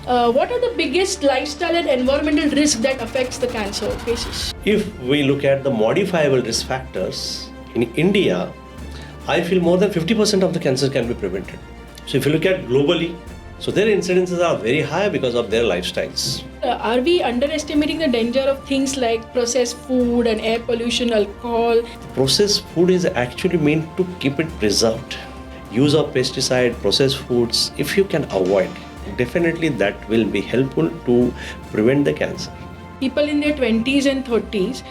What are the biggest lifestyle and environmental risks that affects the cancer cases? If we look at the modifiable risk factors in India, I feel more than 50% of the cancer can be prevented. So if you look at globally, so their incidences are very high because of their lifestyles. Are we underestimating the danger of things like processed food and air pollution, alcohol? Processed food is actually meant to keep it preserved. Use of pesticide, processed foods, if you can avoid, definitely that will be helpful to prevent the cancer. People in their 20s and 30s,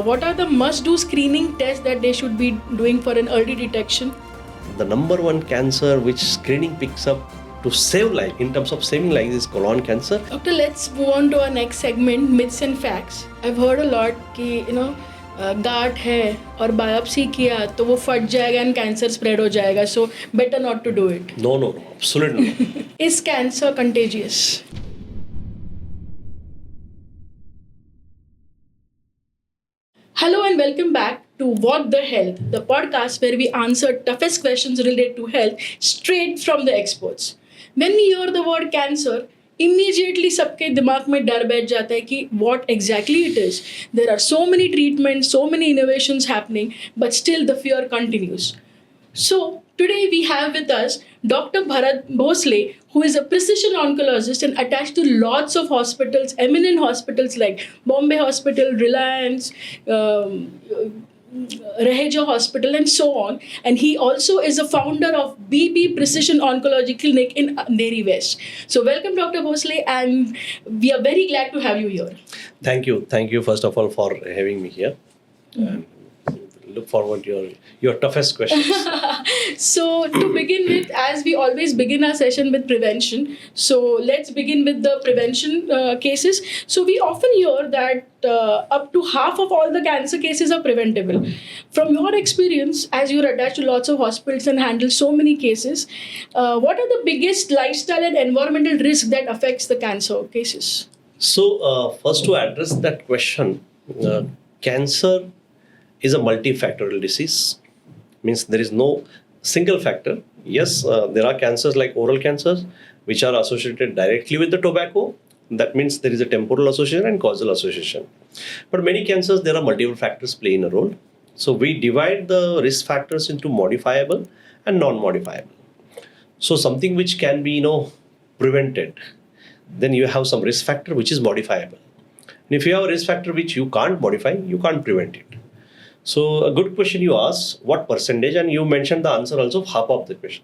what are the must-do screening tests that they should be doing for an early detection? The number one cancer which screening picks up to save life, in terms of saving life, is colon cancer. Doctor, let's move on to our next segment, myths and facts. I've heard a lot कि गांठ है और biopsy किया तो वो फट जाएगा and cancer spread हो जाएगा, so better not to do it. No, absolutely not. Is cancer contagious? Hello and welcome back to What the Health, the podcast where we answer toughest questions related to health straight from the experts. When we hear the word cancer, immediately सबके दिमाग में डर बैठ जाता है कि what exactly it is. There are so many treatments, so many innovations happening, but still the fear continues. So today we have with us Dr. Bharat Bhosale, who is a precision oncologist and attached to lots of hospitals, eminent hospitals like Bombay Hospital, Reliance, Raheja Hospital and so on. And he also is a founder of BB Precision Oncology Clinic in Andheri West. So welcome Dr. Bhosale, and we are very glad to have you here. Thank you first of all for having me here. Look forward to your toughest questions. So to begin with, as we always begin our session with prevention, so let's begin with the prevention cases. So we often hear that up to half of all the cancer cases are preventable. From your experience, as you're attached to lots of hospitals and handle so many cases, what are the biggest lifestyle and environmental risks that affects the cancer cases? So first, to address that question, cancer is a multifactorial disease. Means there is no single factor. Yes, there are cancers like oral cancers which are associated directly with the tobacco. That means there is a temporal association and causal association. But many cancers, there are multiple factors playing a role. So we divide the risk factors into modifiable and non-modifiable. So something which can be prevented, then you have some risk factor which is modifiable. And if you have a risk factor which you can't modify, you can't prevent it. So a good question you asked, what percentage? And you mentioned the answer also of half of the question.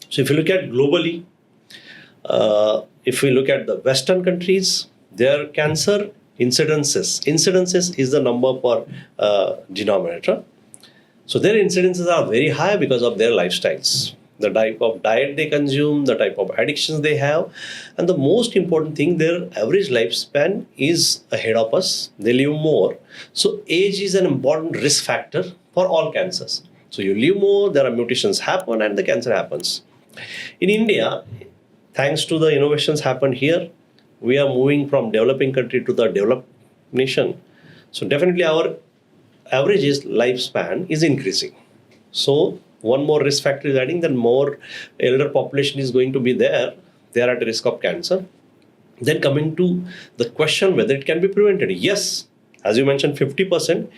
So if you look at globally, if we look at the Western countries, their cancer incidences is the number per denominator. So their incidences are very high because of their lifestyles, the type of diet they consume, the type of addictions they have, and the most important thing, their average lifespan is ahead of us. They live more. So age is an important risk factor for all cancers. So you live more, there are mutations happen, and the cancer happens. In India, thanks to the innovations happened here, we are moving from developing country to the developed nation. So definitely our average lifespan is increasing. So one more risk factor is adding, then more elder population is going to be there. They are at risk of cancer. Then coming to the question whether it can be prevented. Yes, as you mentioned, 50%.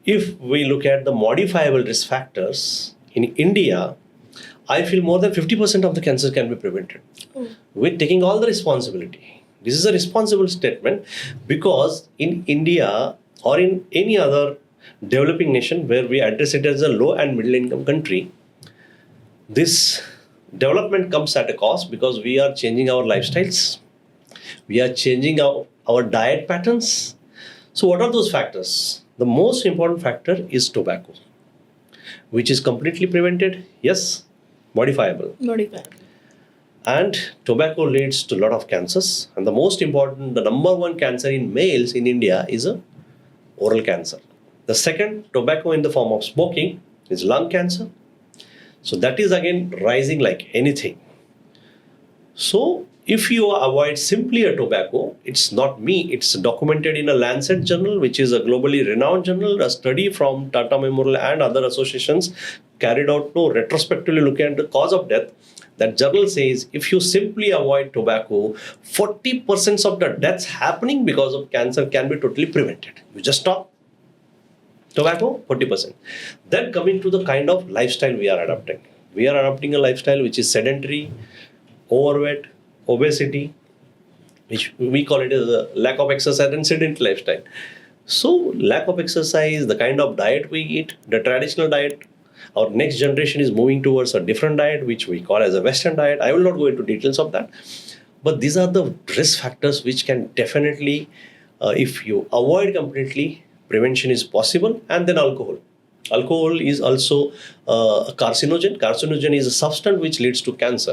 If we look at the modifiable risk factors in India, I feel more than 50% of the cancer can be prevented. With taking all the responsibility. This is a responsible statement because in India or in any other developing nation where we address it as a low and middle income country, this development comes at a cost because we are changing our lifestyles. We are changing our diet patterns. So what are those factors? The most important factor is tobacco, which is completely prevented. Yes, modifiable. And tobacco leads to a lot of cancers. And the most important, the number one cancer in males in India is a oral cancer. The second, tobacco in the form of smoking, is lung cancer. So that is again rising like anything. So If you avoid simply a tobacco, it's not me, it's documented in a Lancet journal, which is a globally renowned journal. A study from Tata Memorial and other associations carried out no retrospectively looking at the cause of death. That journal says if you simply avoid tobacco, 40% of the deaths happening because of cancer can be totally prevented. You just stop tobacco, 40%. Then coming to the kind of lifestyle we are adopting. We are adopting a lifestyle which is sedentary, overweight, obesity, which we call it as a lack of exercise and sedentary lifestyle. So, lack of exercise, the kind of diet we eat, the traditional diet, our next generation is moving towards a different diet, which we call as a Western diet. I will not go into details of that. But these are the risk factors which can definitely, if you avoid completely, prevention is possible. And then alcohol. Alcohol is also a carcinogen. Carcinogen is a substance which leads to cancer.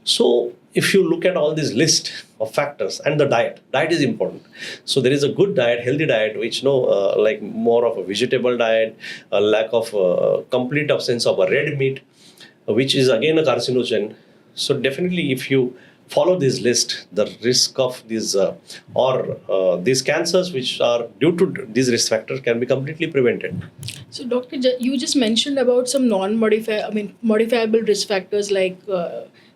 So, if you look at all this list of factors and the diet is important. So, there is a good diet, healthy diet, which like more of a vegetable diet, a lack of complete absence of a red meat, which is again a carcinogen. So, definitely, if you follow this list, the risk of these these cancers which are due to these risk factors can be completely prevented. So, Doctor, you just mentioned about some modifiable risk factors like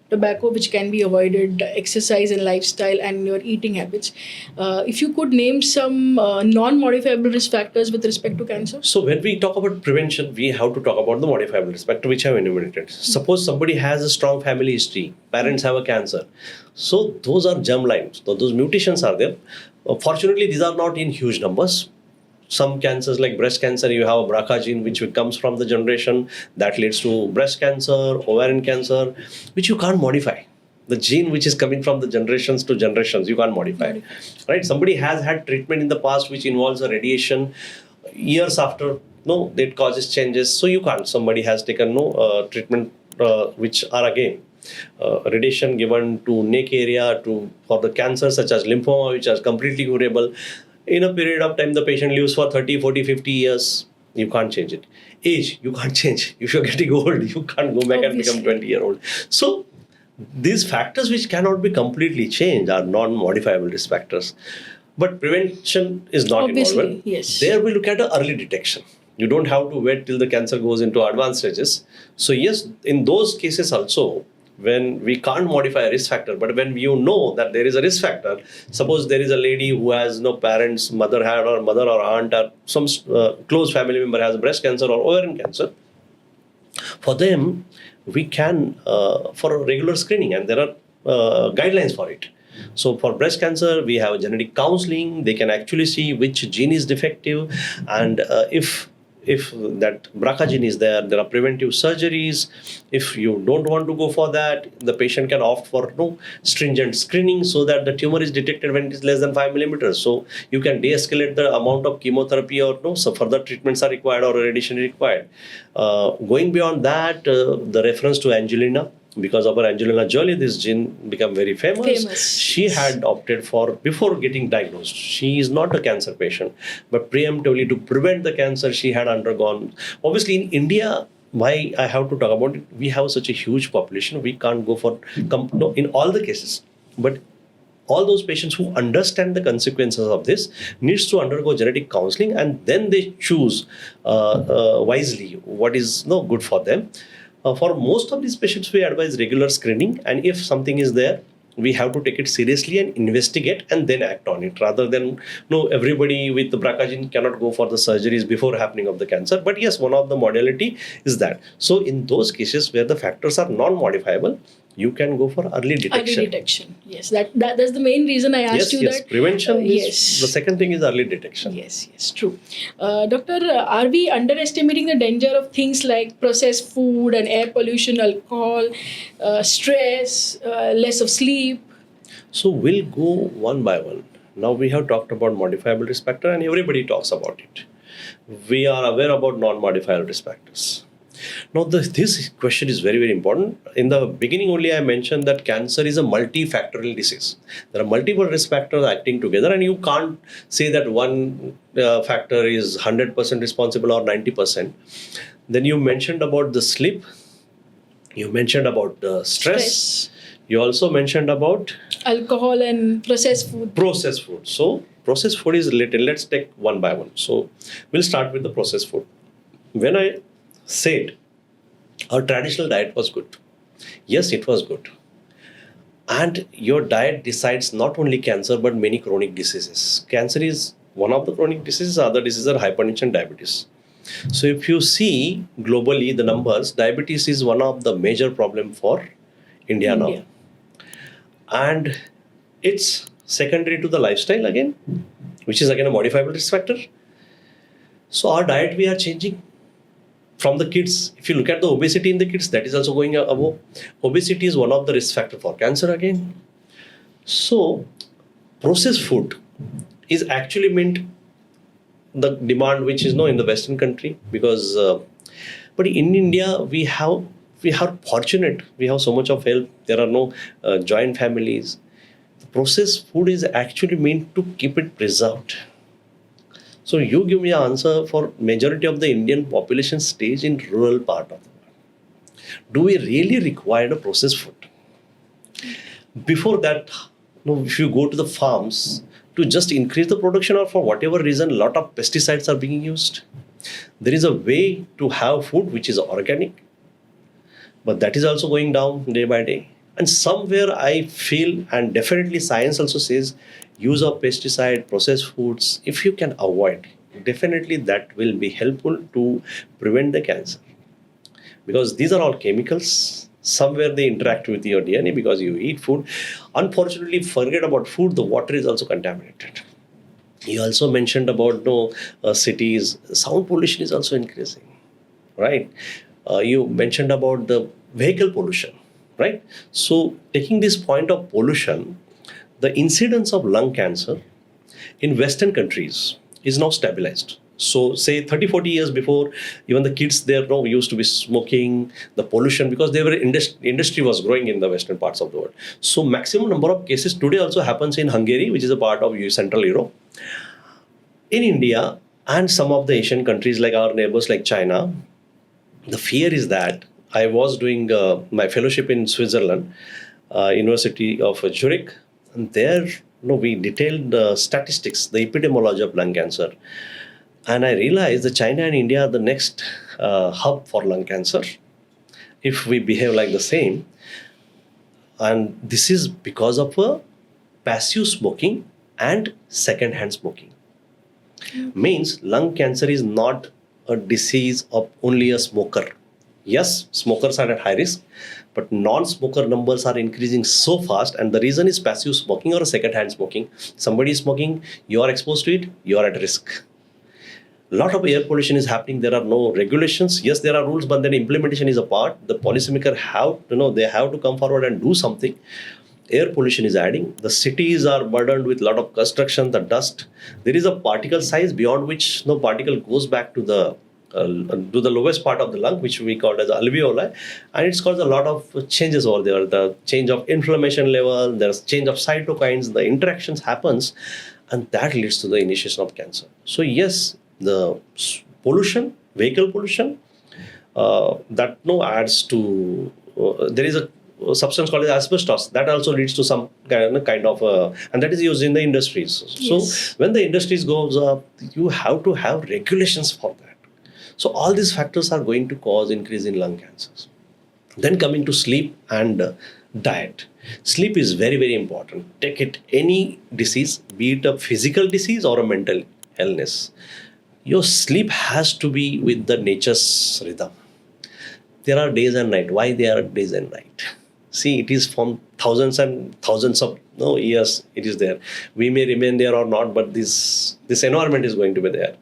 tobacco, which can be avoided, exercise and lifestyle, and your eating habits. If you could name some non-modifiable risk factors with respect to cancer. So when we talk about prevention, we have to talk about the modifiable risk factor which I have enumerated. Suppose somebody has a strong family history, parents have a cancer. So those are germlines. So those mutations are there. Fortunately, these are not in huge numbers. Some cancers like breast cancer, you have a BRCA gene which comes from the generation that leads to breast cancer, ovarian cancer, which you can't modify. The gene which is coming from the generations to generations, you can't modify. Right? Somebody has had treatment in the past which involves a radiation years after, no, it causes changes. So you can't. Somebody has taken treatment which are again radiation given to neck area for the cancer such as lymphoma, which are completely curable. In a period of time, the patient lives for 30, 40, 50 years. You can't change it. Age, you can't change. If you're getting old, you can't go back and become 20-year-old. So, these factors which cannot be completely changed are non-modifiable risk factors. But prevention is not involved. Yes. There we look at the early detection. You don't have to wait till the cancer goes into advanced stages. So, yes, in those cases also, when we can't modify a risk factor, but when you know that there is a risk factor, suppose there is a lady who has no parents, mother or aunt or some close family member has breast cancer or ovarian cancer, for them we can for a regular screening, and there are guidelines for it. So for breast cancer, we have genetic counseling. They can actually see which gene is defective, and if that BRCA gene is there, there are preventive surgeries. If you don't want to go for that, the patient can opt for stringent screening so that the tumor is detected when it is less than 5 millimeters. So you can de-escalate the amount of chemotherapy or so further treatments are required or radiation is required. Going beyond that, the reference to Angelina, because of her Angelina Jolie, this gene became very famous. She had opted for, before getting diagnosed, she is not a cancer patient, but preemptively to prevent the cancer, she had undergone. Obviously, in India, why I have to talk about it, we have such a huge population, we can't go for, in all the cases, but all those patients who understand the consequences of this needs to undergo genetic counseling, and then they choose wisely what is good for them. For most of these patients, we advise regular screening, and if something is there, we have to take it seriously and investigate and then act on it, rather than everybody with the BRCA gene cannot go for the surgeries before happening of the cancer. But yes, one of the modality is that. So in those cases where the factors are non-modifiable, you can go for early detection. Early detection, yes. That's the main reason I asked you that. Prevention is the second thing is early detection. Yes, true. Doctor, are we underestimating the danger of things like processed food and air pollution, alcohol, stress, less of sleep? So we'll go one by one. Now we have talked about modifiable risk factor and everybody talks about it. We are aware about non-modifiable risk factors. Now, this question is very, very important. In the beginning only, I mentioned that cancer is a multifactorial disease. There are multiple risk factors acting together, and you can't say that one factor is 100% responsible or 90%. Then you mentioned about the sleep. You mentioned about the stress. You also mentioned about Alcohol and processed food. processed food. So processed food is related. Let's take one by one. So we'll start with the processed food. When I said our traditional diet was good, yes, it was good. And your diet decides not only cancer but many chronic diseases. Cancer is one of the chronic diseases. Other diseases are hypertension, diabetes. So if you see globally the numbers, diabetes is one of the major problem for India now, India. and it's secondary to the lifestyle again, which is again a modifiable risk factor. So our diet we are changing from the kids. If you look at the obesity in the kids, that is also going above. Obesity is one of the risk factor for cancer again. So processed food is actually meant the demand which is no in the Western country, because but in India we are fortunate, we have so much of help, there are no joint families. The processed food is actually meant to keep it preserved. So you give me an answer for majority of the Indian population stays in rural part of the world. Do we really require a processed food? Before that, if you go to the farms to just increase the production or for whatever reason, a lot of pesticides are being used. There is a way to have food which is organic, but that is also going down day by day. And somewhere I feel, and definitely science also says, use of pesticide, processed foods, if you can avoid, definitely that will be helpful to prevent the cancer. Because these are all chemicals. Somewhere they interact with your DNA because you eat food. Unfortunately, forget about food, the water is also contaminated. You also mentioned about cities, sound pollution is also increasing, right? You mentioned about the vehicle pollution, right? So, taking this point of pollution, the incidence of lung cancer in Western countries is now stabilized. So, say 30, 40 years before, even the kids there used to be smoking, the pollution, because they were industry was growing in the Western parts of the world. So, maximum number of cases today also happens in Hungary, which is a part of Central Europe. In India and some of the Asian countries like our neighbors like China, the fear is that I was doing my fellowship in Switzerland, University of Zurich, and there we detailed the statistics, the epidemiology of lung cancer. And I realized that China and India are the next hub for lung cancer if we behave like the same. And this is because of passive smoking and second-hand smoking. Means lung cancer is not a disease of only a smoker. Yes, smokers are at high risk, but non-smoker numbers are increasing so fast, and the reason is passive smoking or a second-hand smoking. Somebody is smoking, you are exposed to it, you are at risk. A lot of air pollution is happening. There are no regulations. Yes, there are rules, but then implementation is a part. The policymaker they have to come forward and do something. Air pollution is adding. The cities are burdened with a lot of construction, the dust. There is a particle size beyond which no particle goes back to the lowest part of the lung, which we call as alveoli, and it's caused a lot of changes over there. The change of inflammation level, there's change of cytokines, the interactions happens, and that leads to the initiation of cancer. So yes, the pollution, vehicle pollution, that adds to there is a substance called asbestos that also leads to some kind of and that is used in the industries. Yes. So when the industries goes up, you have to have regulations for that. So all these factors are going to cause increase in lung cancers. Then coming to sleep and diet. Sleep is very, very important. Take it any disease, be it a physical disease or a mental illness. Your sleep has to be with the nature's rhythm. There are days and night. Why there are days and night? See, it is from thousands and thousands of years it is there. We may remain there or not, but this environment is going to be there.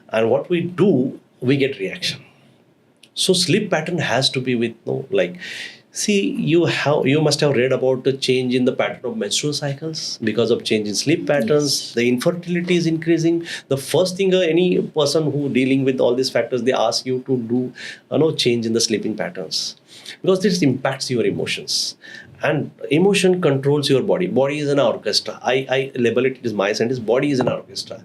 And what we do, we get reaction. So sleep pattern has to be with see, you must have read about the change in the pattern of menstrual cycles because of change in sleep patterns. Yes. The infertility is increasing. The first thing any person who dealing with all these factors, they ask you to do change in the sleeping patterns, because this impacts your emotions, and emotion controls your body. Body is an orchestra. I label it, it is my sentence, body is an orchestra.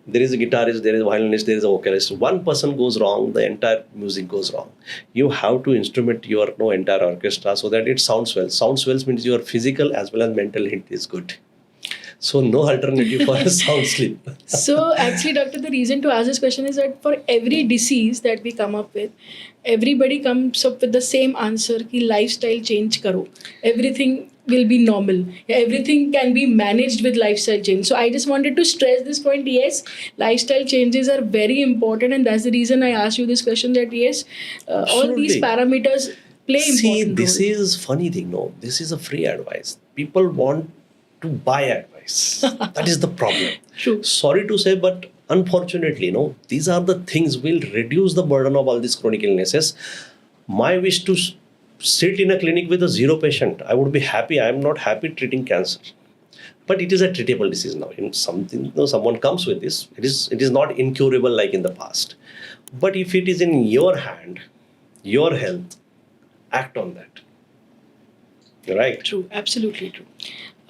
There is a guitarist, there is a violinist, there is a vocalist. One person goes wrong, the entire music goes wrong. You have to instrument your entire orchestra so that it sounds well. Sounds well means your physical as well as mental health is good. So no alternative for a sound sleep. So actually, doctor, the reason to ask this question is that for every disease that we come up with, everybody comes up with the same answer: कि lifestyle change करो. Everything will be normal. Everything can be managed with lifestyle change. So I just wanted to stress this point. Yes, lifestyle changes are very important, and that's the reason I asked you this question. That yes, all these Absolutely. parameters play See, important this role. is funny thing. No, this is a free advice. People want to buy advice. That is the problem. True. Sorry to say, but unfortunately, these are the things will reduce the burden of all these chronic illnesses. My wish to sit in a clinic with a zero patient, I would be happy. I am not happy treating cancer. But it is a treatable disease now. In something, someone comes with this, it is not incurable like in the past. But if it is in your hand, your health, act on that. Right? True, absolutely true.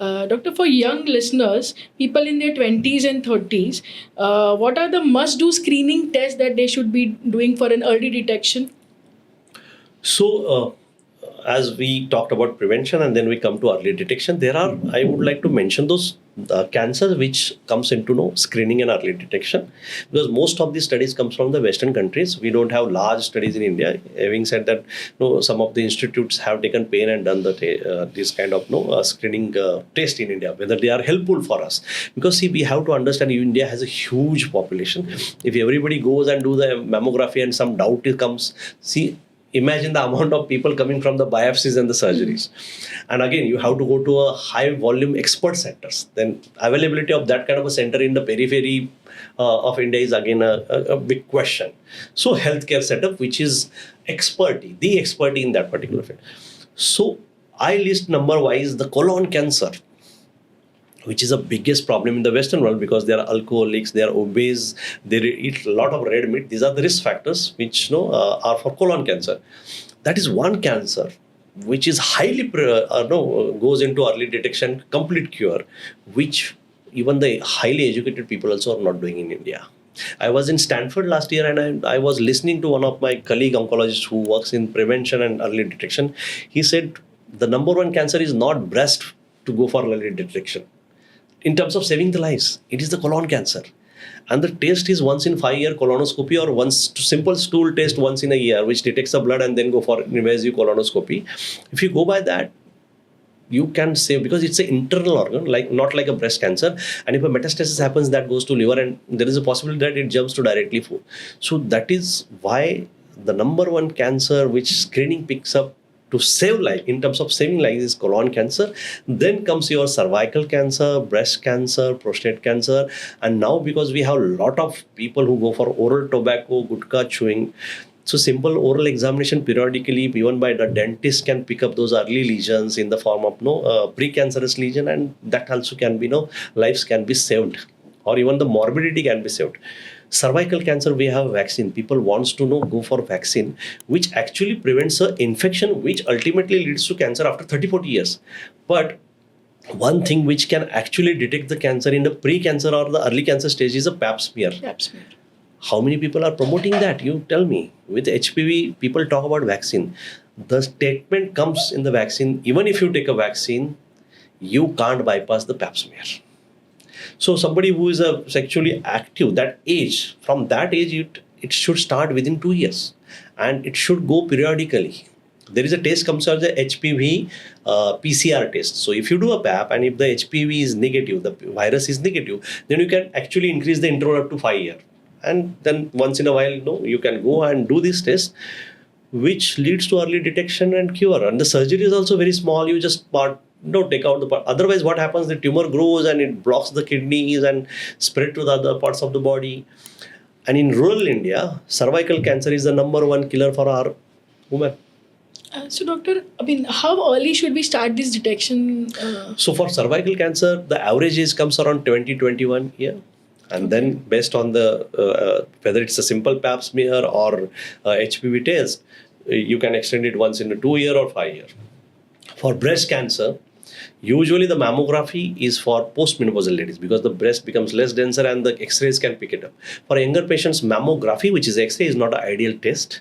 Doctor, for young listeners, people in their 20s and 30s, what are the must do screening tests that they should be doing for an early detection? So, as we talked about prevention and then we come to early detection, there are, I would like to mention those cancers which comes into screening and early detection, because most of these studies comes from the Western countries. We don't have large studies in India. Having said that, some of the institutes have taken pain and done this kind of screening test in India, whether they are helpful for us. Because see, we have to understand India has a huge population. If everybody goes and do the mammography and some doubt comes, see, imagine the amount of people coming from the biopsies and the surgeries. And again, you have to go to a high volume expert centers. Then availability of that kind of a center in the periphery of India is again a big question. So healthcare setup, which is the expertise in that particular field. So I list number wise the colon cancer, which is the biggest problem in the Western world, because they are alcoholics, they are obese, they eat a lot of red meat. These are the risk factors which are for colon cancer. That is one cancer which is highly goes into early detection, complete cure, which even the highly educated people also are not doing in India. I was in Stanford last year and I was listening to one of my colleague oncologists who works in prevention and early detection. He said the number one cancer is not breast to go for early detection. In terms of saving the lives, it is the colon cancer. And the test is once in 5 year colonoscopy, or once simple stool test once in a year, which detects the blood and then go for invasive colonoscopy. If you go by that, you can save, because it's an internal organ, like not like a breast cancer. And if a metastasis happens, that goes to liver, and there is a possibility that it jumps to directly food. So that is why the number one cancer which screening picks up to save life, in terms of saving life, is colon cancer. Then comes your cervical cancer, breast cancer, prostate cancer. And now, because we have a lot of people who go for oral tobacco, gutka chewing, so simple oral examination periodically, even by the dentist, can pick up those early lesions in the form of precancerous lesion, and that also can be lives can be saved, or even the morbidity can be saved. Cervical cancer, we have vaccine. People wants to go for vaccine, which actually prevents an infection, which ultimately leads to cancer after 30-40 years. But one thing which can actually detect the cancer in the pre-cancer or the early cancer stage is a pap smear. Pap smear. How many people are promoting that? You tell me. With HPV, people talk about vaccine. The statement comes in the vaccine, even if you take a vaccine, you can't bypass the pap smear. So somebody who is sexually active, that age, from that age, it should start within 2 years. And it should go periodically. There is a test comes as the HPV PCR test. So if you do a PAP and if the HPV is negative, the virus is negative, then you can actually increase the interval up to 5 years. And then once in a while, you can go and do this test, which leads to early detection and cure. And the surgery is also very small. You just take out the part. Otherwise, what happens? The tumor grows and it blocks the kidneys and spread to the other parts of the body. And in rural India, cervical cancer is the number one killer for our women. So, doctor, how early should we start this detection? So, for cervical cancer, the average age comes around 20-21 year. And then based on the whether it's a simple pap smear or HPV test, you can extend it once in a 2 year or 5 year. For breast cancer, Usually, the mammography is for postmenopausal ladies because the breast becomes less denser and the X-rays can pick it up. For younger patients, mammography, which is X-ray, is not an ideal test.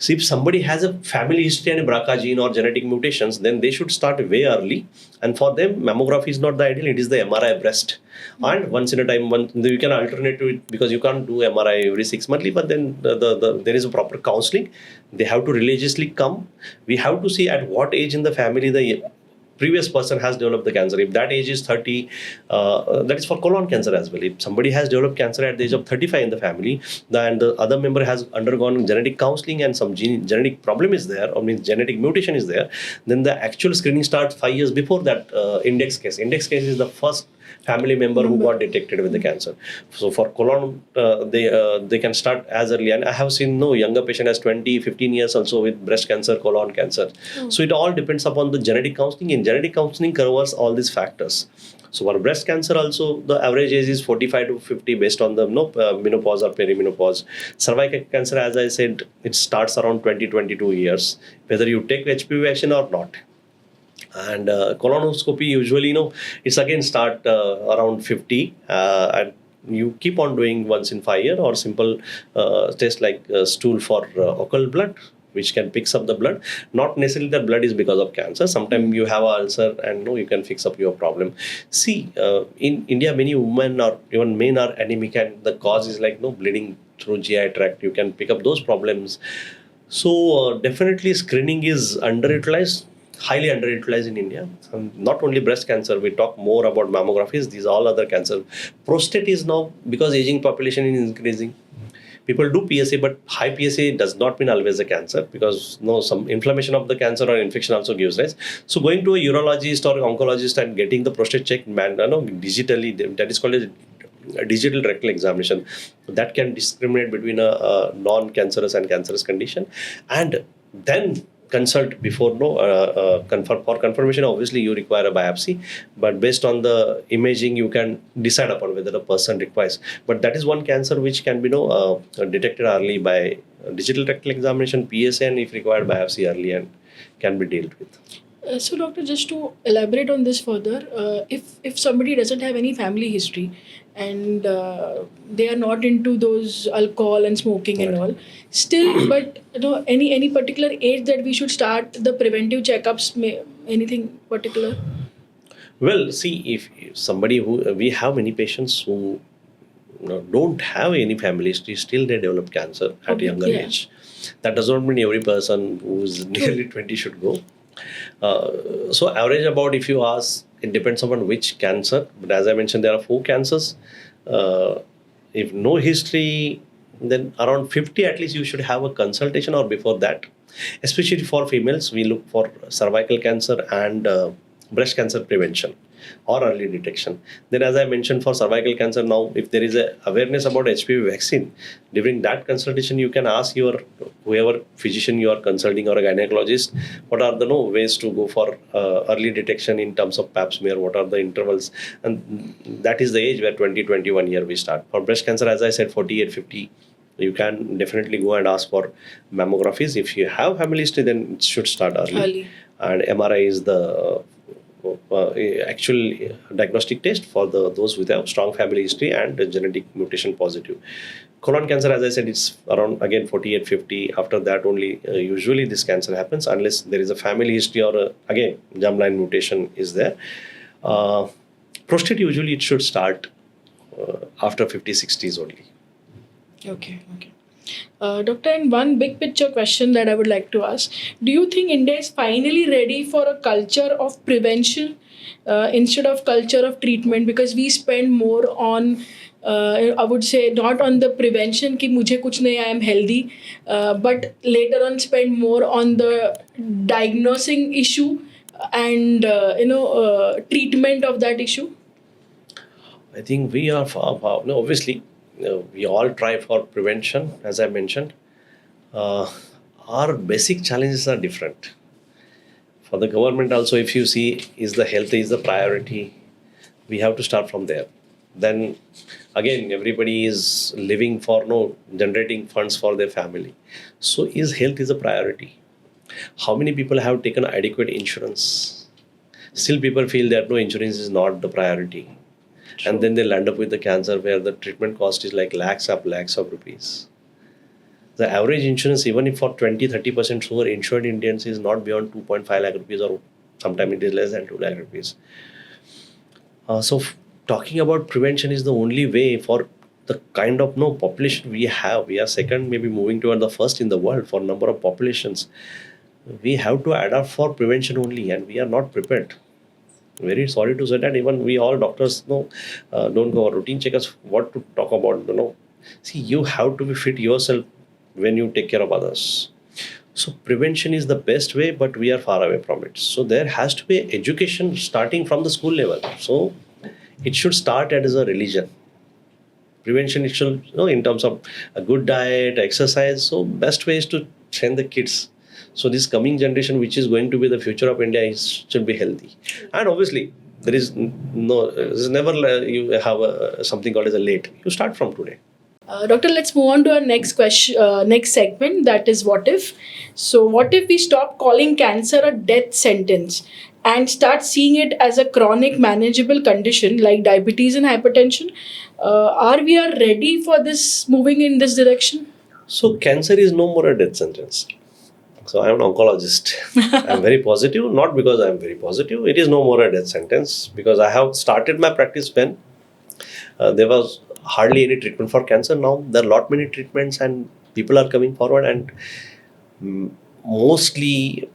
So, if somebody has a family history and a BRCA gene or genetic mutations, then they should start way early. And for them, mammography is not the ideal; it is the MRI breast. And once in a time, you can alternate to it because you can't do MRI every 6 monthly. But then there is a proper counseling. They have to religiously come. We have to see at what age in the family the previous person has developed the cancer. If that age is 30, that is for colon cancer as well. If somebody has developed cancer at the age of 35 in the family, then the other member has undergone genetic counseling and some genetic problem is there, or means genetic mutation is there, then the actual screening starts 5 years before that index case. Index case is the first family member who got detected with the cancer. So for colon, they can start as early. And I have seen younger patient as 20, 15 years also with breast cancer, colon cancer. So it all depends upon the genetic counseling. And genetic counseling covers all these factors. So for breast cancer also, the average age is 45 to 50 based on the menopause or perimenopause. Cervical cancer, as I said, it starts around 20, 22 years, whether you take HPV vaccine or not. And colonoscopy usually, it's again start around 50, and you keep on doing once in 5 years, or simple test like stool for occult blood, which can fix up the blood. Not necessarily that blood is because of cancer. Sometimes you have an ulcer and you can fix up your problem. See, in India, many women or even men are anemic, and the cause is like bleeding through GI tract. You can pick up those problems. So definitely screening is underutilized, highly underutilized in India. And not only breast cancer, we talk more about mammographies, these all other cancer. Prostate is now, because aging population is increasing, people do PSA, but high PSA does not mean always a cancer, because some inflammation of the cancer or infection also gives rise. So going to a urologist or oncologist and getting the prostate checked digitally, that is called a digital rectal examination, that can discriminate between a non-cancerous and cancerous condition. And then consult before for confirmation. Obviously you require a biopsy, but based on the imaging you can decide upon whether a person requires. But that is one cancer which can be detected early by digital rectal examination, PSA, and if required biopsy early, and can be dealt with. So, doctor, just to elaborate on this further, if somebody doesn't have any family history and they are not into those alcohol and smoking and all, still, but any particular age that we should start the preventive checkups, anything particular? Well, see, if somebody we have many patients who don't have any family history, still they develop cancer at a younger age. That does not mean every person who's nearly 20 should go. So average about, if you ask, it depends upon which cancer. But as I mentioned, there are 4 cancers. If no history, then around 50 at least you should have a consultation, or before that. Especially for females, we look for cervical cancer and breast cancer prevention or early detection. Then, as I mentioned, for cervical cancer, now if there is a awareness about HPV vaccine, during that consultation you can ask your whoever physician you are consulting or a gynecologist, what are the ways to go for early detection in terms of pap smear, what are the intervals, and that is the age where 20-21 year we start. For breast cancer, as I said, 48-50, you can definitely go and ask for mammographies. If you have family history, then it should start early. And MRI is the actual diagnostic test for those with a strong family history and genetic mutation positive. Colon cancer, as I said, it's around again 48-50. After that only usually this cancer happens, unless there is a family history or again germline mutation is there. Prostate, usually it should start after 50-60s only. Okay. Doctor, and one big picture question that I would like to ask. Do you think India is finally ready for a culture of prevention instead of culture of treatment? Because we spend more on, I would say, not on the prevention, ki mujhe kuch nahi, I am healthy, but later on spend more on the diagnosing issue and, treatment of that issue? I think we are far. No, obviously, we all try for prevention, as I mentioned. Our basic challenges are different. For the government also, if you see, is the health is the priority, we have to start from there. Then again, everybody is living for generating funds for their family. So is health is a priority? How many people have taken adequate insurance? Still people feel that no, insurance is not the priority. And then they land up with the cancer where the treatment cost is like lakhs of rupees. The average insurance, even if for 20-30% who are insured Indians, is not beyond 2.5 lakh rupees, or sometimes it is less than 2 lakh rupees. Talking about prevention is the only way for the kind of no population we have. We are second, maybe moving toward the first in the world for number of populations. We have to adapt for prevention only, and we are not prepared. Very sorry to say that even we all doctors don't go routine checkers. What to talk about? See, you have to be fit yourself when you take care of others. So prevention is the best way, but we are far away from it. So there has to be education starting from the school level. So it should start as a religion. Prevention, it should, in terms of a good diet, exercise. So best way is to train the kids. So this coming generation, which is going to be the future of India, should be healthy. And obviously, there's never you have something called as a late. You start from today. Doctor, let's move on to our next question, next segment, that is what if. So, what if we stop calling cancer a death sentence and start seeing it as a chronic manageable condition like diabetes and hypertension? Are we ready for this, moving in this direction? So, cancer is no more a death sentence. So, I am an oncologist. I am very positive, not because I am very positive. It is no more a death sentence, because I have started my practice when there was hardly any treatment for cancer. Now there are lot many treatments and people are coming forward, and mostly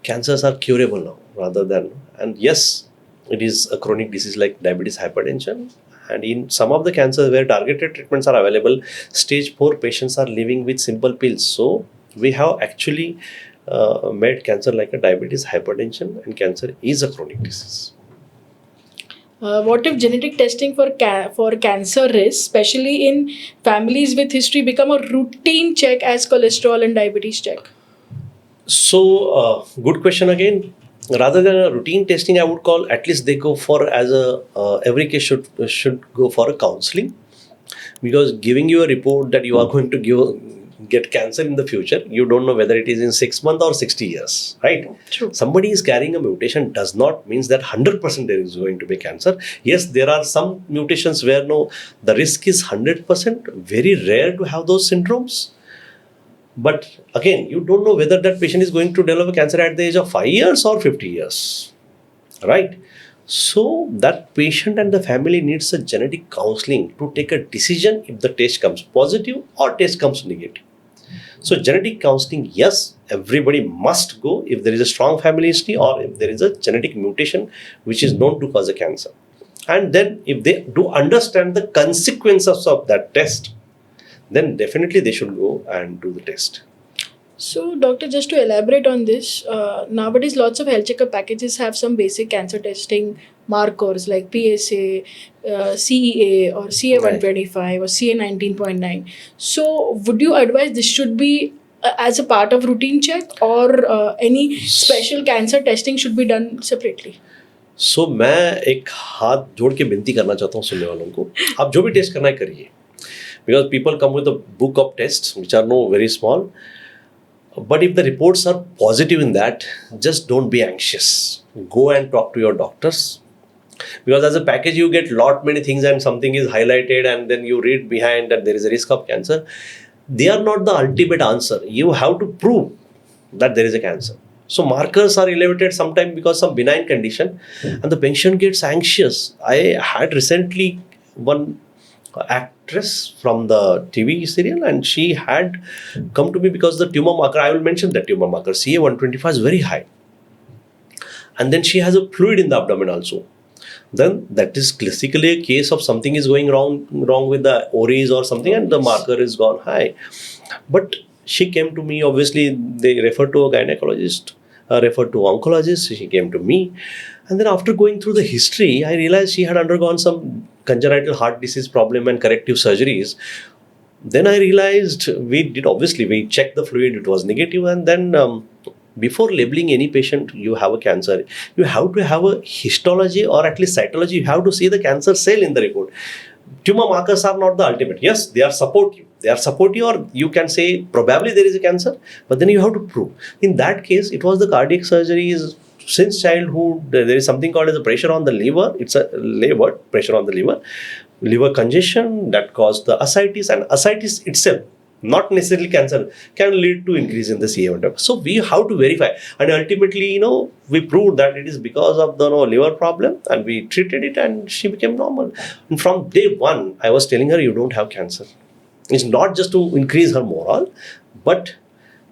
cancers are curable now rather than, and yes, it is a chronic disease like diabetes, hypertension, and in some of the cancers where targeted treatments are available, stage 4 patients are living with simple pills. So we have actually made cancer like a diabetes, hypertension, and cancer is a chronic disease. What if genetic testing for cancer risk, especially in families with history, become a routine check as cholesterol and diabetes check? So, good question again. Rather than a routine testing, I would call at least they go for as a every case should go for a counseling, because giving you a report that you are going to get cancer in the future, you don't know whether it is in 6 months or 60 years, right? True. Somebody is carrying a mutation does not means that 100% there is going to be cancer. Yes, there are some mutations where the risk is 100%. Very rare to have those syndromes. But again, you don't know whether that patient is going to develop cancer at the age of 5 years or 50 years, right? So that patient and the family needs a genetic counseling to take a decision if the test comes positive or test comes negative. So genetic counseling, yes, everybody must go if there is a strong family history or if there is a genetic mutation which is known to cause a cancer. And then if they do understand the consequences of that test, then definitely they should go and do the test. So, doctor, just to elaborate on this, nowadays lots of health checkup packages have some basic cancer testing markers like PSA, CEA or CA125 or CA19.9. So, would you advise this should be as a part of routine check, or any special cancer testing should be done separately? So, मैं एक हाथ जोड़ के विनती करना चाहता हूँ सुनने वालों को, आप जो भी टेस्ट करना है करिए, because people come with a book of tests which are very small. But if the reports are positive in that, just don't be anxious. Go and talk to your doctors. Because as a package, you get lot many things and something is highlighted and then you read behind that there is a risk of cancer. They are not the ultimate answer. You have to prove that there is a cancer. So markers are elevated sometimes because some benign condition and the patient gets anxious. I had recently one actress from the TV serial, and she had come to me because the tumor marker, I will mention that tumor marker, CA125 is very high. And then she has a fluid in the abdomen also. Then that is classically a case of something is going wrong with the ovaries or something, and the marker is gone high. But she came to me, obviously they referred to a gynecologist, referred to oncologist, she came to me. And then after going through the history, I realized she had undergone some congenital heart disease problem and corrective surgeries. Then I realized we checked the fluid, it was negative. And then before labeling any patient, you have a cancer, you have to have a histology or at least cytology. You have to see the cancer cell in the report. Tumor markers are not the ultimate. Yes, they are supportive. Or you can say probably there is a cancer, but then you have to prove. In that case, it was the cardiac surgeries, since childhood, there is something called as a pressure on the liver. It's a liver pressure on the liver congestion that caused the ascites, and ascites itself, not necessarily cancer, can lead to increase in the CA1. So we have to verify, and ultimately, we proved that it is because of the liver problem, and we treated it, and she became normal. And from day one, I was telling her, you don't have cancer. It's not just to increase her morale, but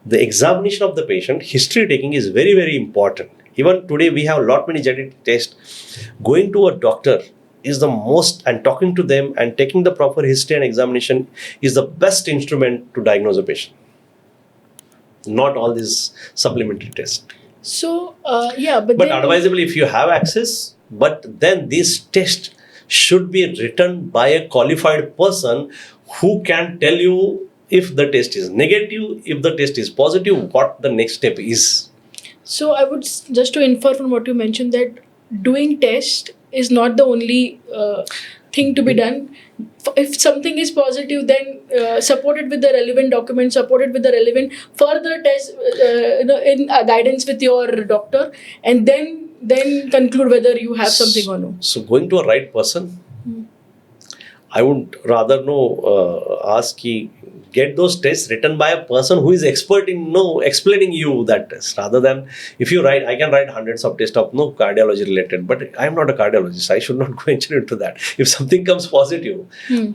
the examination of the patient, history taking is very, very important. Even today, we have a lot many genetic tests. Going to a doctor is the most, and talking to them and taking the proper history and examination is the best instrument to diagnose a patient. Not all these supplementary tests. So, yeah, but But then, advisable if you have access, but then this test should be written by a qualified person who can tell you if the test is negative, if the test is positive, what the next step is. so I would just to infer from what you mentioned that doing test is not the only thing to be done. If something is positive, then support it with the relevant documents, support it with the relevant further test, in guidance with your doctor, and then conclude whether you have something or no. So going to a right person, I would rather ask get those tests written by a person who is expert in explaining you that test, rather than if you write, I can write hundreds of tests of cardiology related, but I am not a cardiologist. I should not go into that. If something comes positive,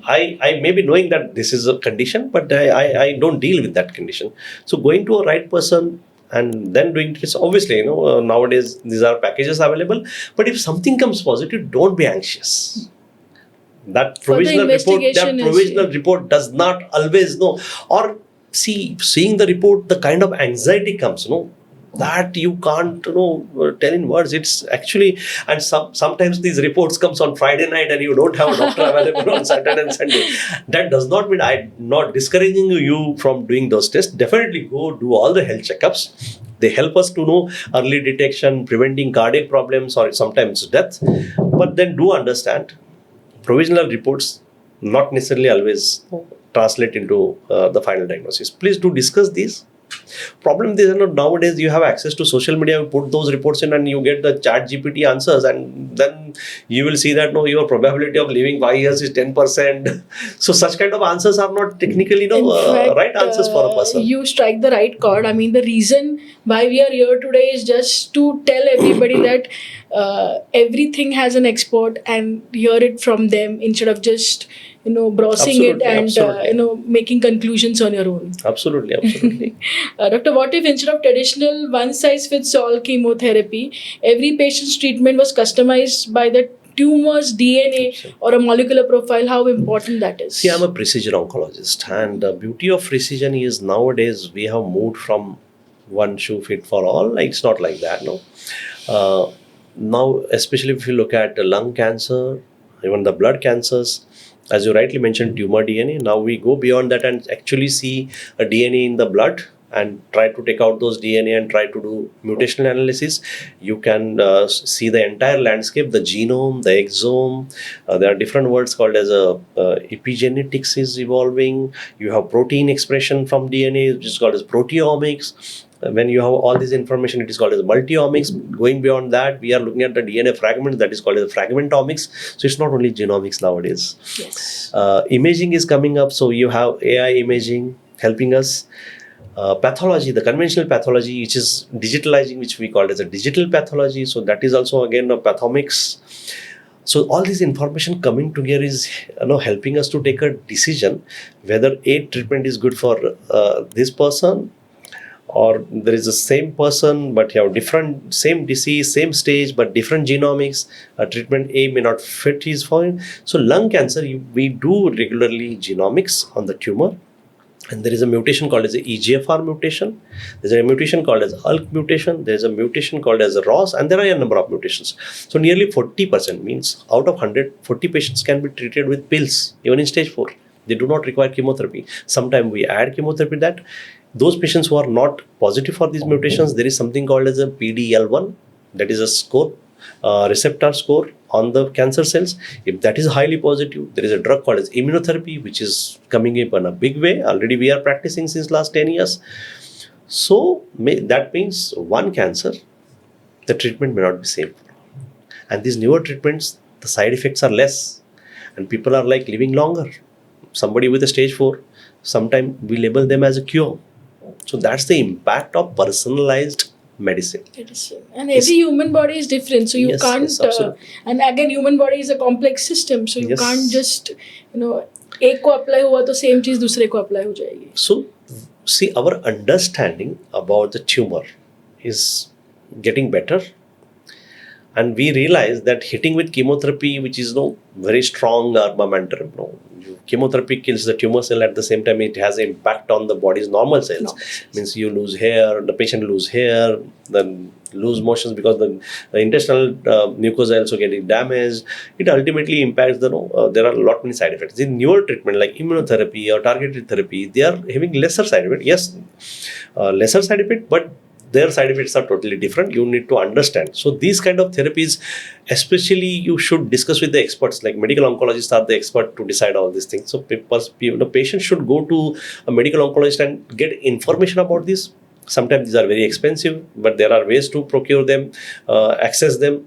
I may be knowing that this is a condition, but I don't deal with that condition. So going to a right person and then doing this, obviously, nowadays these are packages available. But if something comes positive, don't be anxious. That provisional report does not always know, or seeing the report, the kind of anxiety comes, that you can't tell in words. It's actually, and sometimes these reports comes on Friday night and you don't have a doctor available on Saturday and Sunday. That does not mean I'm not discouraging you from doing those tests. Definitely go do all the health checkups. They help us to know early detection, preventing cardiac problems or sometimes death. But then do understand, provisional reports not necessarily always translate into the final diagnosis. Please do discuss these. Problem is, nowadays you have access to social media. You put those reports in and you get the chat GPT answers, and then you will see that your probability of living 5 years is 10%. So such kind of answers are not technically right answers for a person. You strike the right chord. I mean, the reason why we are here today is just to tell everybody that everything has an expert and hear it from them instead of just browsing it and making conclusions on your own. Absolutely. Doctor, what if instead of traditional one-size-fits-all chemotherapy, every patient's treatment was customized by the tumor's DNA or a molecular profile? How important that is? See, I'm a precision oncologist, and the beauty of precision is nowadays we have moved from one shoe fit for all. It's not like that, now, especially if you look at the lung cancer, even the blood cancers, as you rightly mentioned, tumor DNA. Now we go beyond that and actually see a DNA in the blood and try to take out those DNA and try to do mutational analysis. You can see the entire landscape, the genome, the exome. There are different words called as epigenetics is evolving. You have protein expression from DNA, which is called as proteomics. When you have all this information, it is called as multiomics. Going beyond that, we are looking at the DNA fragments, that is called as fragmentomics. So it's not only genomics nowadays. Yes. Imaging is coming up, so you have AI imaging helping us. Pathology, the conventional pathology, which is digitalizing, which we call as a digital pathology. So that is also again a pathomics. So all this information coming together is helping us to take a decision whether a treatment is good for this person, or there is the same person but you have same disease, same stage but different genomics. Treatment A may not fit his fine. So lung cancer, we do regularly genomics on the tumor, and there is a mutation called as a EGFR mutation. There is a mutation called as ALK mutation. There is a mutation called as a ROS, and there are a number of mutations. So nearly 40% means out of 100, 40 patients can be treated with pills, even in stage 4. They do not require chemotherapy. Sometimes we add chemotherapy. That those patients who are not positive for these mutations, there is something called as a PDL1, that is a score, receptor score on the cancer cells. If that is highly positive, there is a drug called as immunotherapy, which is coming up in a big way. Already we are practicing since last 10 years. So that means one cancer the treatment may not be same. And these newer treatments, the side effects are less, and people are like living longer. Somebody with a stage 4, sometimes we label them as a cure. So that's the impact of personalized medicine. And every human body is different, so you Yes, can't. yes, absolutely. And again, human body is a complex system, so you Yes. can't just एक को apply हुआ तो same चीज दूसरे को apply हो जाएगी. So, see, our understanding about the tumor is getting better, and we realize that hitting with chemotherapy, which is no very strong armamentarium, chemotherapy kills the tumor cell. At the same time, it has an impact on the body's normal cells. Means you lose hair, the patient lose hair, then lose motions because the intestinal mucosa also getting damaged. It ultimately impacts the there are a lot many side effects. In newer treatment like immunotherapy or targeted therapy, they are having lesser side effect. Yes, lesser side effect, but their side effects are totally different. You need to understand. So these kind of therapies, especially you should discuss with the experts. Like medical oncologists are the expert to decide all these things. So the patient should go to a medical oncologist and get information about this. Sometimes these are very expensive, but there are ways to procure them, access them.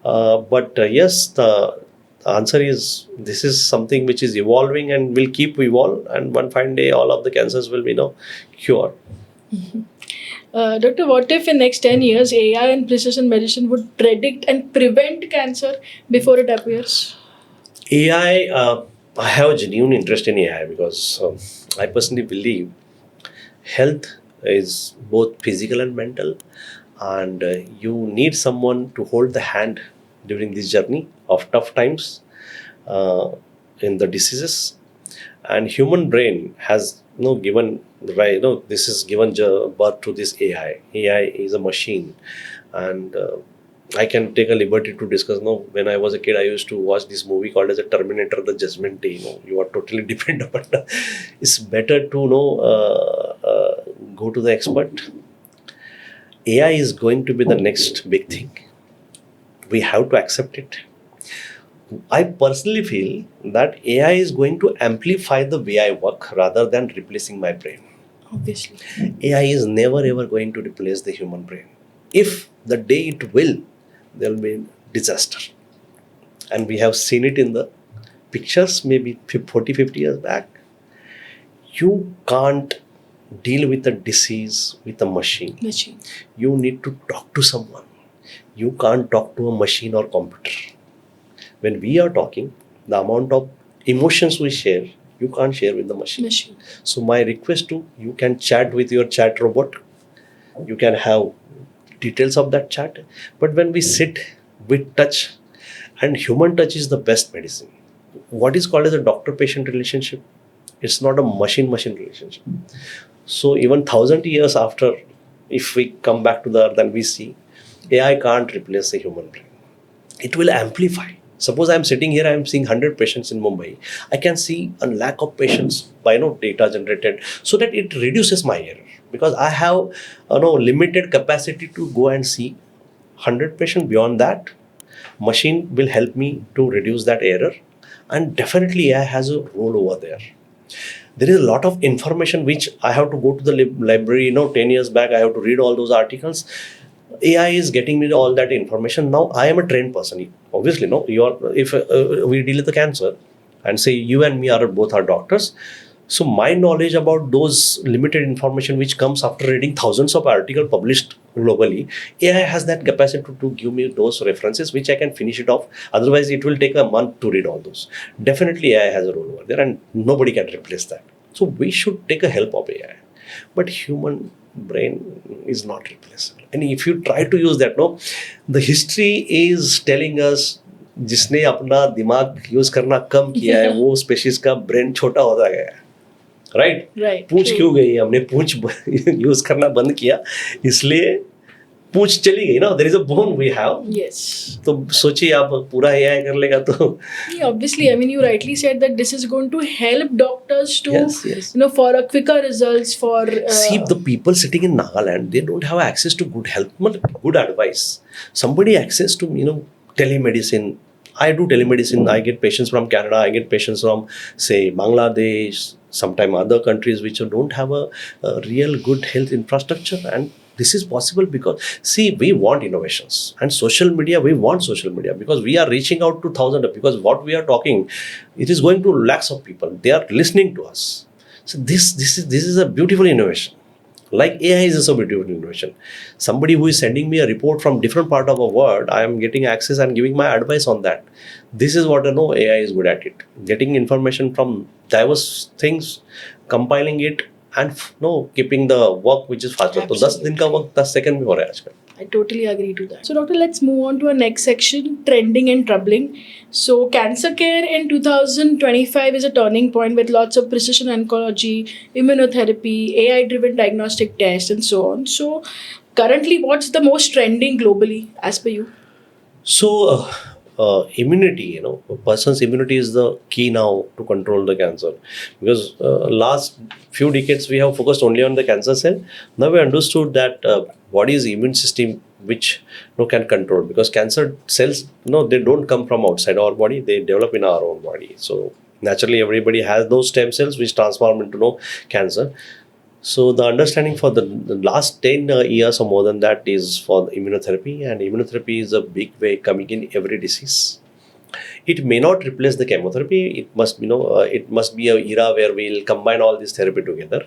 But yes, the answer is this is something which is evolving and will keep evolve. And one fine day, all of the cancers will be cured. Doctor, what if in next 10 years AI and precision medicine would predict and prevent cancer before it appears? AI, I have a genuine interest in AI because I personally believe health is both physical and mental, and you need someone to hold the hand during this journey of tough times in the diseases. And human brain has given this is given birth to this AI. AI is a machine, and I can take a liberty to discuss. When I was a kid, I used to watch this movie called as a Terminator: The Judgment Day. You are totally dependent upon. It's better to go to the expert. AI is going to be the next big thing. We have to accept it. I personally feel that AI is going to amplify the way I work rather than replacing my brain. Obviously. AI is never ever going to replace the human brain. If the day it will, there will be disaster. And we have seen it in the pictures maybe 40, 50 years back. You can't deal with a disease with a machine. You need to talk to someone. You can't talk to a machine or computer. When we are talking, the amount of emotions we share, you can't share with the machine. So my request to you can chat with your chat robot. You can have details of that chat. But when we sit with touch, and human touch is the best medicine. What is called as a doctor-patient relationship, it's not a machine-machine relationship. So even 1,000 years after, if we come back to the earth and we see, AI can't replace the human brain. It will amplify. Suppose I am sitting here, I am seeing 100 patients in Mumbai. I can see a lack of patients by data generated, so that it reduces my error. Because I have limited capacity to go and see 100 patients. Beyond that, machine will help me to reduce that error. And definitely AI has a role over there. There is a lot of information which I have to go to the library. 10 years back, I have to read all those articles. AI is getting me all that information. Now I am a trained person. Obviously, if we deal with the cancer, and say you and me are both are doctors, so my knowledge about those limited information which comes after reading thousands of articles published globally, AI has that capacity to give me those references which I can finish it off. Otherwise, it will take a month to read all those. Definitely, AI has a role over there, and nobody can replace that. So we should take a help of AI, but human brain is not replaceable. And if you try to use that, the history is telling us जिसने अपना दिमाग use करना कम किया है वो species का brain छोटा होता गया, राइट? पूंछ क्यों गई? हमने पूंछ यूज करना बंद किया, इसलिए पूंछ चली गई ना. There is a bone we have. Yes. तो सोचिए आप पूरा एआई कर लेगा तो. Obviously, I mean, you rightly said that this is going to help doctors to, Yes. for a quicker results for. See, the people sitting in Nagaland, they don't have access to good help, good advice. Somebody access to telemedicine. I do telemedicine. I get patients from Canada. I get patients from, say, Bangladesh. Sometimes other countries which don't have a real good health infrastructure, and This is possible because, see, we want innovations, and social media, we want social media because we are reaching out to thousands of, because what we are talking, it is going to lakhs of people. They are listening to us. So this is a beautiful innovation. Like AI is also a beautiful innovation. Somebody who is sending me a report from different part of a world, I am getting access and giving my advice on that. This is what I know AI is good at it. Getting information from diverse things, compiling it, and keeping the work which is faster. तो 10 दिन का work 10 second में हो रहा है आजकल. I totally agree to that. So, doctor, let's move on to our next section, trending and troubling. So, cancer care in 2025 is a turning point with lots of precision oncology, immunotherapy, AI-driven diagnostic tests, and so on. So, currently, what's the most trending globally, as per you? So, immunity, a person's immunity is the key now to control the cancer. Because last few decades we have focused only on the cancer cell. Now we understood that body's immune system, which can control, because cancer cells, they don't come from outside our body; they develop in our own body. So naturally, everybody has those stem cells which transform into cancer. So the understanding for the last 10 years or more than that is for the immunotherapy, and immunotherapy is a big way coming in every disease. It may not replace the chemotherapy. It must, it must be an era where we'll combine all this therapy together.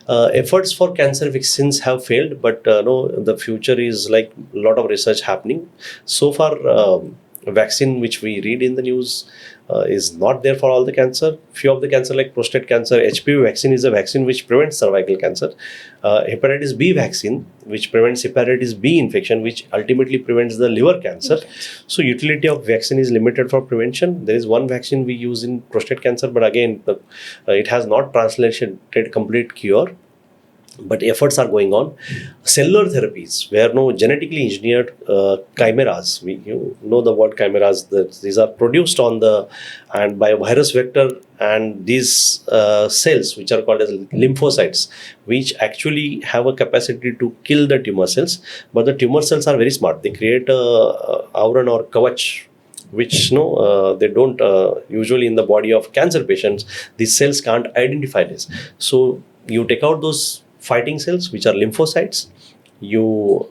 Efforts for cancer vaccines have failed, but no, the future is like a lot of research happening. So far, vaccine which we read in the news is not there for all the cancer. Few of the cancer like prostate cancer, HPV vaccine is a vaccine which prevents cervical cancer. Hepatitis B vaccine which prevents hepatitis B infection, which ultimately prevents the liver cancer. So utility of vaccine is limited for prevention. There is one vaccine we use in prostate cancer, but again, it has not translated complete cure. But efforts are going on. Cellular therapies, where genetically engineered chimeras, you know the word chimeras, these are produced on and by a virus vector, and these cells which are called as lymphocytes, which actually have a capacity to kill the tumor cells. But the tumor cells are very smart. They create a avran or kavach, which they don't usually in the body of cancer patients. These cells can't identify this. So you take out those fighting cells, which are lymphocytes. You,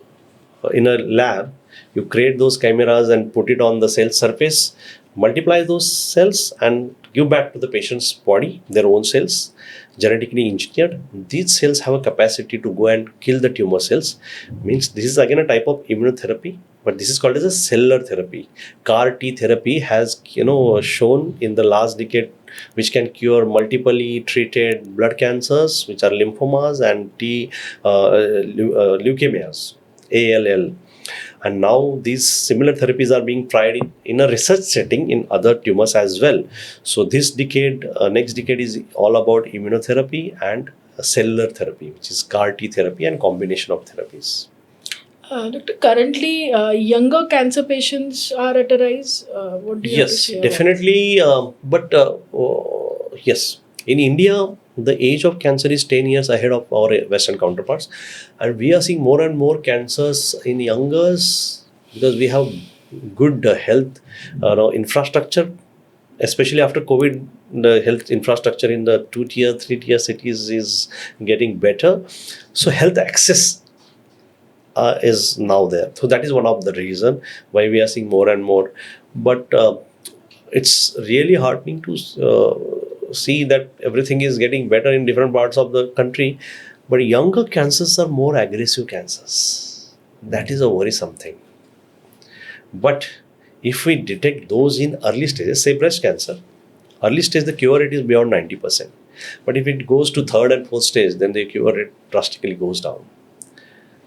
in a lab, you create those chimeras and put it on the cell surface, multiply those cells and give back to the patient's body their own cells, genetically engineered. These cells have a capacity to go and kill the tumor cells. Means this is again a type of immunotherapy, but this is called as a cellular therapy. CAR T therapy has shown in the last decade, which can cure multiply treated blood cancers, which are lymphomas and leukemias, ALL. And now these similar therapies are being tried in a research setting in other tumors as well. So this decade, next decade is all about immunotherapy and cellular therapy, which is CAR T therapy and combination of therapies. Doctor, currently younger cancer patients are at a rise. What do you have to say? Yes, definitely. But yes, in India, the age of cancer is 10 years ahead of our Western counterparts. And we are seeing more and more cancers in youngers because we have good health infrastructure, especially after COVID. The health infrastructure in the 2-tier, 3-tier cities is getting better. So health access is now there. So that is one of the reason why we are seeing more and more. But it's really heartening to see that everything is getting better in different parts of the country. But younger cancers are more aggressive cancers. That is a worrisome thing. But if we detect those in early stages, say breast cancer, early stage the cure rate is beyond 90%. But if it goes to third and fourth stage, then the cure rate drastically goes down.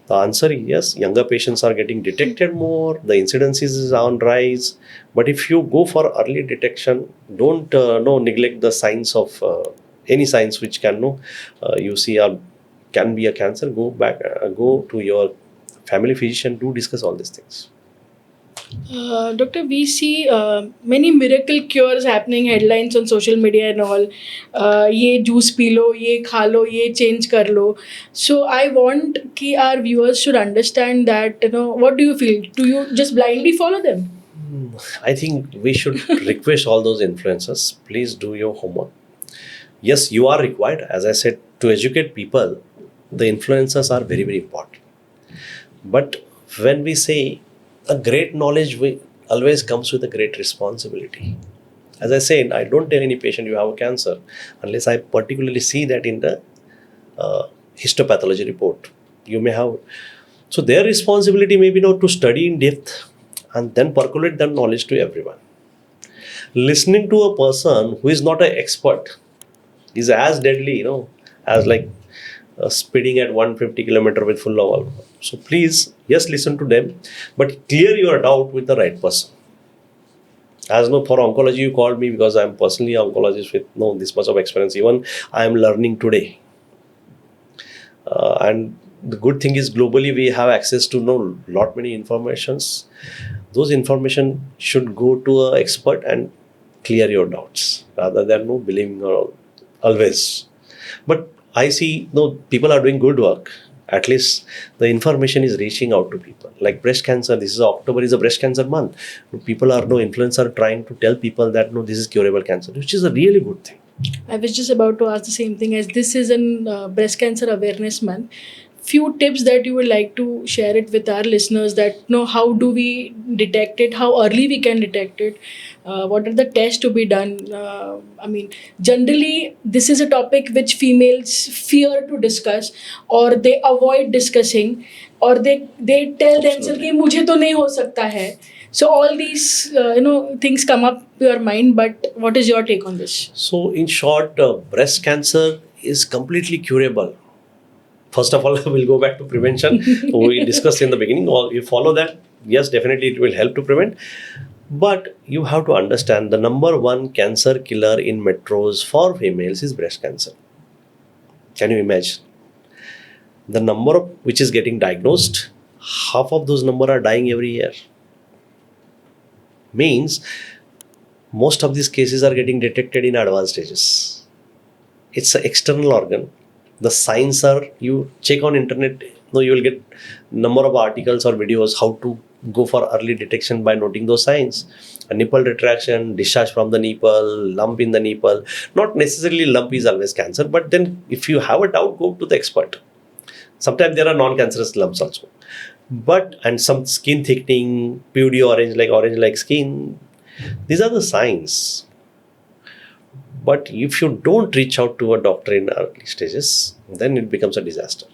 The answer is yes, younger patients are getting detected more, the incidences is on rise. But if you go for early detection, don't neglect the signs of any signs which can you see can be a cancer. Go to your family physician to discuss all these things. Doctor, we see many miracle cures happening, headlines on social media and all. ये juice P low, ये खा लो, ये change कर लो. So I want कि our viewers should understand that, what do you feel? Do you just blindly follow them? I think we should request all those influencers, please do your homework. Yes, you are required, as I said, to educate people. The influencers are very, very important. But when we say a great knowledge always comes with a great responsibility. As I said, I don't tell any patient you have a cancer unless I particularly see that in the histopathology report. You may have. So their responsibility may be now to study in depth and then percolate that knowledge to everyone. Listening to a person who is not an expert is as deadly, as like speeding at 150 kilometer with full of alcohol. So please, yes, listen to them, but clear your doubt with the right person. As no, for oncology, you called me because I'm personally an oncologist with no this much of experience. Even I am learning today, and the good thing is globally we have access to know lot many informations. Those information should go to an expert and clear your doubts rather than no believing or always. But I see no people are doing good work. At least the information is reaching out to people. Like breast cancer, this is October is a breast cancer month. People are no influencer trying to tell people that no, this is curable cancer, which is a really good thing. I was just about to ask the same thing, as this is an breast cancer awareness month. Few tips that you would like to share it with our listeners, that how do we detect it, how early we can detect it, what are the tests to be done. I mean, generally this is a topic which females fear to discuss, or they avoid discussing, or they tell themselves कि मुझे तो नहीं हो सकता है. So all these things come up to your mind, but what is your take on this? So in short, breast cancer is completely curable. First of all, we'll go back to prevention. We discussed in the beginning. Or you follow that, yes, definitely it will help to prevent. But you have to understand the number one cancer killer in metros for females is breast cancer. Can you imagine? The number which is getting diagnosed, half of those number are dying every year. Means most of these cases are getting detected in advanced stages. It's an external organ. The signs are, you check on internet, you will get number of articles or videos how to go for early detection by noting those signs. A nipple retraction, discharge from the nipple, lump in the nipple. Not necessarily lump is always cancer, but then if you have a doubt, go to the expert. Sometimes there are non-cancerous lumps also. And some skin thickening, PUD orange like skin. These are the signs. But if you don't reach out to a doctor in early stages, then it becomes a disaster.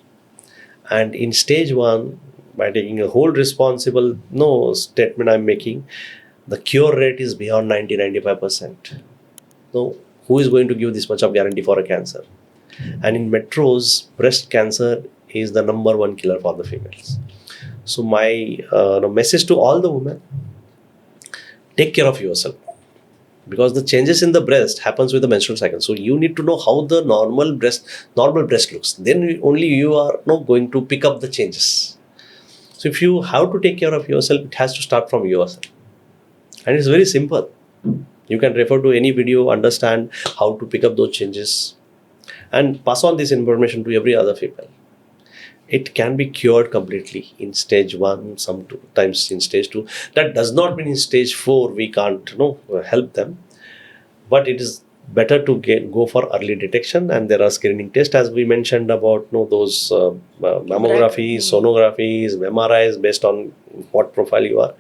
And in stage 1, by taking a whole responsible statement I'm making, the cure rate is beyond 90-95%. So who is going to give this much of guarantee for a cancer? And in metros, breast cancer is the number one killer for the females. So my message to all the women, take care of yourself. Because the changes in the breast happens with the menstrual cycle. So you need to know how the normal breast looks. Then only you are going to pick up the changes. So if you have to take care of yourself, it has to start from yourself. And it's very simple. You can refer to any video, understand how to pick up those changes, and pass on this information to every other female. It can be cured completely in stage 1, sometimes in stage 2. That does not mean in stage 4 we can't help them. But it is better to go for early detection, and there are screening tests as we mentioned about those mammographies, sonographies, MRIs based on what profile you are.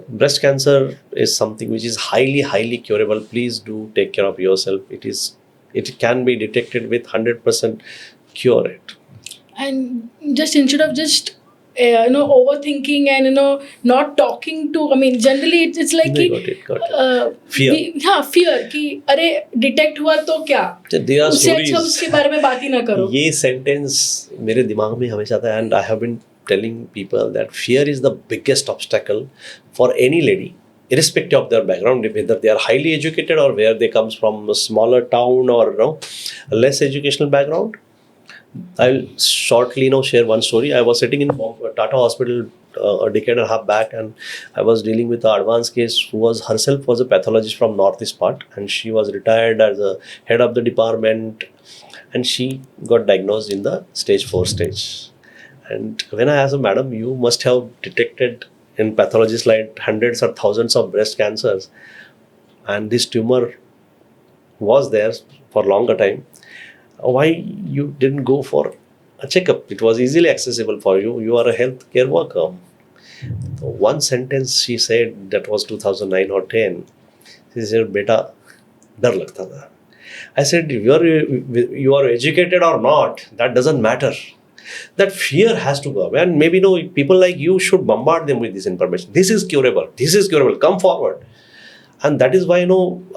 Breast cancer is something which is highly curable. Please do take care of yourself. It can be detected with 100% cure rate. And just instead of just overthinking and not talking to, I mean, generally it's like got it. Fear. fear कि अरे detect हुआ तो क्या, There are उससे अच्छा stories. उसके बारे में बात ही ना करो. ये sentence मेरे दिमाग में हमेशा आता है, and I have been telling people that fear is the biggest obstacle for any lady, irrespective of their background, whether they are highly educated or where they comes from a smaller town or less educational background. I'll shortly share one story. I was sitting in Tata Hospital a decade and a half back, and I was dealing with an advanced case who was herself a pathologist from northeast part, and she was retired as a head of the department, and she got diagnosed in the stage 4 stage. And when I asked her, madam, you must have detected in pathologists like hundreds or thousands of breast cancers, and this tumor was there for longer time. Why you didn't go for a checkup. It was easily accessible for you. You are a healthcare worker. One sentence she said, that was 2009 or 10. She said, "Beta, डर लगता था." I said, you are educated or not, that doesn't matter. That fear has to go away. And maybe people like you should bombard them with this information. This is curable. This is curable. Come forward. And that is why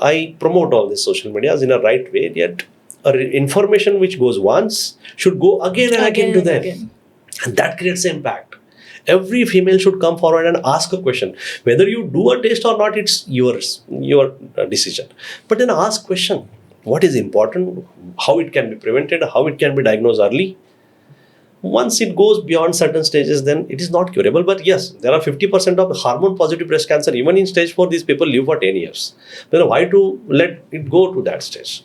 I promote all these social medias in a right way. Yet, information which goes once should go again and again to them, and that creates impact. Every female should come forward and ask a question. Whether you do a test or not, it's your decision. But then ask question. What is important? How it can be prevented? How it can be diagnosed early? Once it goes beyond certain stages, then it is not curable. But yes, there are 50% of hormone positive breast cancer. Even in stage 4, these people live for 10 years. Then why to let it go to that stage?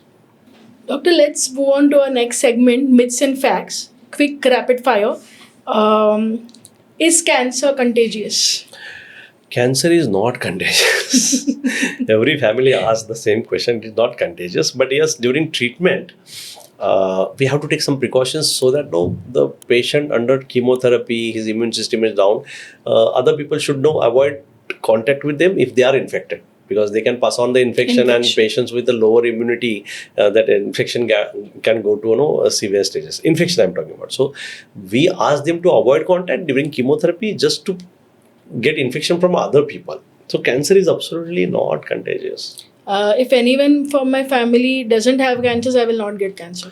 Doctor, let's move on to our next segment, myths and facts. Quick rapid fire. Is cancer contagious? Cancer is not contagious. Every family asks the same question. It is not contagious. But yes, during treatment, we have to take some precautions so that the patient under chemotherapy, his immune system is down. Other people should avoid contact with them if they are infected, because they can pass on the infection. And patients with the lower immunity, that infection can go to severe stages. Infection I'm talking about. So we ask them to avoid contact during chemotherapy just to get infection from other people. So cancer is absolutely not contagious. If anyone from my family doesn't have cancers, I will not get cancer.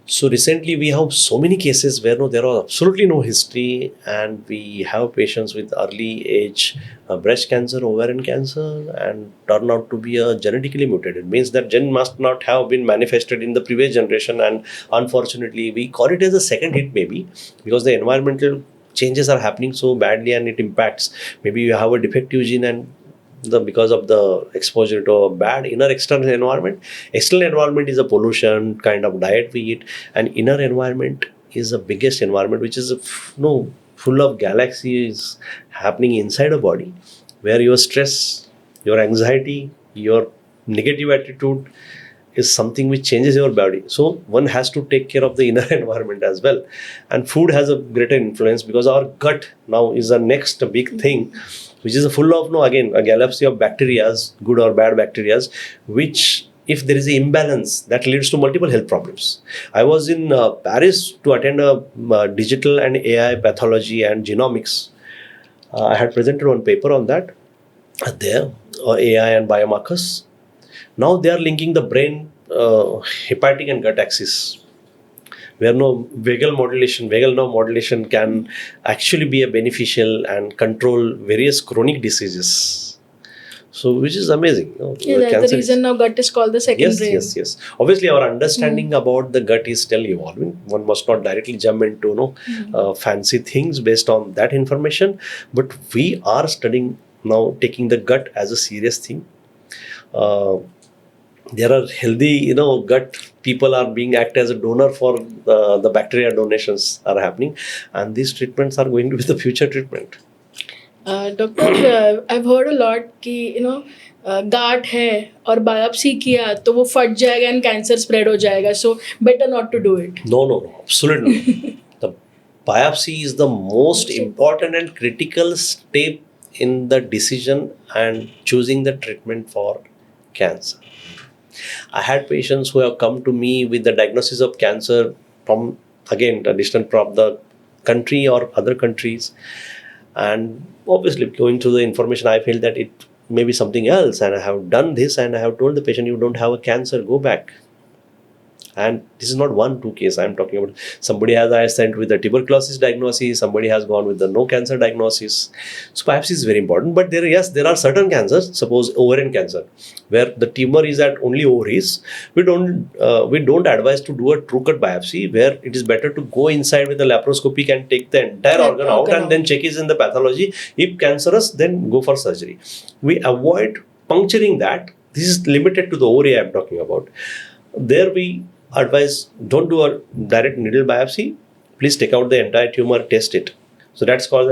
So recently we have so many cases where there was absolutely no history, and we have patients with early age breast cancer, ovarian cancer, and turn out to be a genetically mutated. Means that gen must not have been manifested in the previous generation, and unfortunately we call it as a second hit maybe, because the environmental changes are happening so badly and it impacts. Maybe you have a defective gene, and because of the exposure to a bad inner external environment. External environment is a pollution, kind of diet we eat, and inner environment is the biggest environment, which is full of galaxies happening inside a body, where your stress, your anxiety, your negative attitude is something which changes your body. So one has to take care of the inner environment as well. And food has a greater influence, because our gut now is the next big thing, which is full of again a galaxy of bacteria, good or bad bacteria, which if there is an imbalance, that leads to multiple health problems. I was in Paris to attend a digital and AI pathology and genomics. I had presented one paper on that there, AI and biomarkers. Now they are linking the brain, hepatic and gut axis, where vagal nerve modulation can actually be a beneficial and control various chronic diseases. So, which is amazing. That's the reason now gut is called the second brain. Yes. Obviously, our understanding about the gut is still evolving. One must not directly jump into fancy things based on that information. But we are studying now, taking the gut as a serious thing. There are healthy, gut people are being act as a donor for the bacteria donations are happening, and these treatments are going to be the future treatment. Doctor, I've heard a lot कि गांठ है और biopsy किया तो वो फट जाएगा and cancer spread हो जाएगा, so better not to do it. No, absolutely not. The biopsy is the most important and critical step in the decision and choosing the treatment for cancer. I had patients who have come to me with the diagnosis of cancer from, again, a distant from the country or other countries. And obviously, going through the information, I felt that it may be something else. And I have done this, and I have told the patient, you don't have a cancer, go back. And this is not 1-2 case I'm talking about. Somebody has sent with a tuberculosis diagnosis, somebody has gone with the no cancer diagnosis. So biopsy is very important. But there are certain cancers, suppose ovarian cancer, where the tumor is at only ovaries. We don't advise to do a true cut biopsy, where it is better to go inside with a laparoscopic and take the entire organ out and then check it in the pathology. If cancerous, then go for surgery. We avoid puncturing that. This is limited to the ovary I'm talking about. There we advise, don't do a direct needle biopsy. Please take out the entire tumor, test it. So that's called